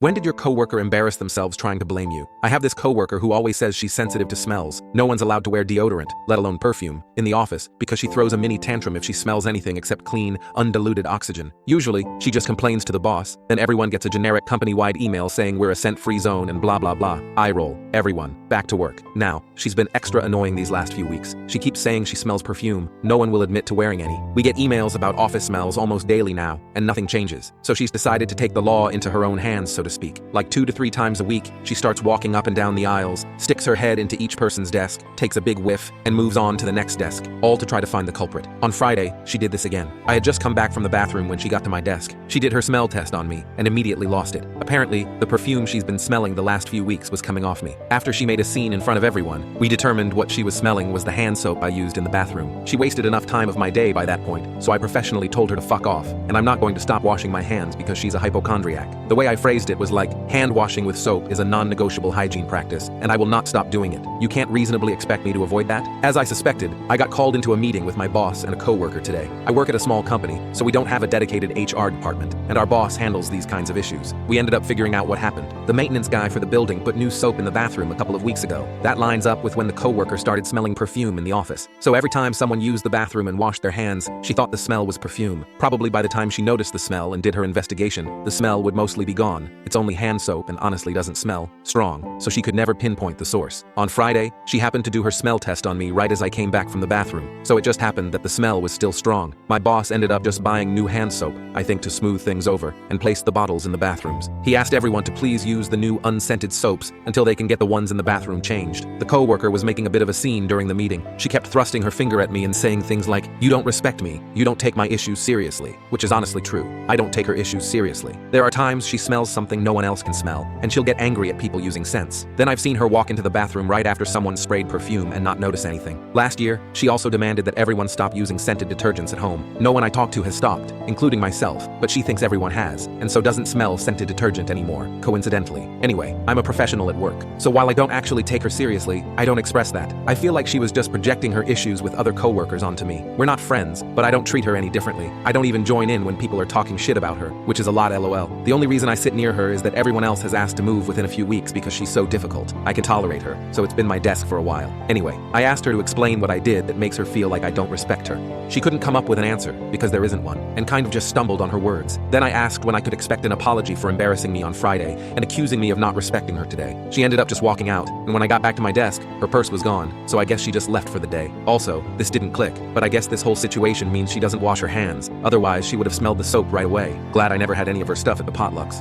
When did your coworker embarrass themselves trying to blame you? I have this coworker who always says she's sensitive to smells. No one's allowed to wear deodorant, let alone perfume, in the office because she throws a mini tantrum if she smells anything except clean, undiluted oxygen. Usually, she just complains to the boss, then everyone gets a generic company-wide email saying we're a scent-free zone and blah blah blah. Eye roll. Everyone. Back to work. Now, she's been extra annoying these last few weeks. She keeps saying she smells perfume. No one will admit to wearing any. We get emails about office smells almost daily now, and nothing changes. So she's decided to take the law into her own hands, so to speak. Like 2 to 3 times a week, she starts walking up and down the aisles, sticks her head into each person's desk, takes a big whiff, and moves on to the next desk, all to try to find the culprit. On Friday, she did this again. I had just come back from the bathroom when she got to my desk. She did her smell test on me and immediately lost it. Apparently, the perfume she's been smelling the last few weeks was coming off me. After she made a scene in front of everyone, we determined what she was smelling was the hand soap I used in the bathroom. She wasted enough time of my day by that point, so I professionally told her to fuck off, and I'm not going to stop washing my hands because she's a hypochondriac. The way I phrased it was like, hand washing with soap is a non-negotiable hygiene practice, and I will not stop doing it. You can't reasonably expect me to avoid that? As I suspected, I got called into a meeting with my boss and a coworker today. I work at a small company, so we don't have a dedicated HR department, and our boss handles these kinds of issues. We ended up figuring out what happened. The maintenance guy for the building put new soap in the bathroom a couple of weeks ago. That lines up with when the coworker started smelling perfume in the office. So every time someone used the bathroom and washed their hands, she thought the smell was perfume. Probably by the time she noticed the smell and did her investigation, the smell would mostly be gone. It's only hand soap and honestly doesn't smell strong, so she could never pinpoint the source. On Friday, she happened to do her smell test on me right as I came back from the bathroom, so it just happened that the smell was still strong. My boss ended up just buying new hand soap, I think to smooth things over, and placed the bottles in the bathrooms. He asked everyone to please use the new unscented soaps until they can get the ones in the bathroom changed. The coworker was making a bit of a scene during the meeting. She kept thrusting her finger at me and saying things like, "You don't respect me, you don't take my issues seriously," which is honestly true. I don't take her issues seriously. There are times she smells something no one else can smell, and she'll get angry at people using scents. Then I've seen her walk into the bathroom right after someone sprayed perfume and not notice anything. Last year, she also demanded that everyone stop using scented detergents at home. No one I talk to has stopped, including myself, but she thinks everyone has, and so doesn't smell scented detergent anymore, coincidentally. Anyway, I'm a professional at work, so while I don't actually take her seriously, I don't express that. I feel like she was just projecting her issues with other coworkers onto me. We're not friends, but I don't treat her any differently. I don't even join in when people are talking shit about her, which is a lot LOL. The only reason I sit near her is that everyone else has asked to move within a few weeks because she's so difficult. I can tolerate her, so it's been my desk for a while. Anyway, I asked her to explain what I did that makes her feel like I don't respect her. She couldn't come up with an answer, because there isn't one, and kind of just stumbled on her words. Then I asked when I could expect an apology for embarrassing me on Friday and accusing me of not respecting her today. She ended up just walking out, and when I got back to my desk, her purse was gone, so I guess she just left for the day. Also, this didn't click, but I guess this whole situation means she doesn't wash her hands. Otherwise, she would have smelled the soap right away. Glad I never had any of her stuff at the potlucks.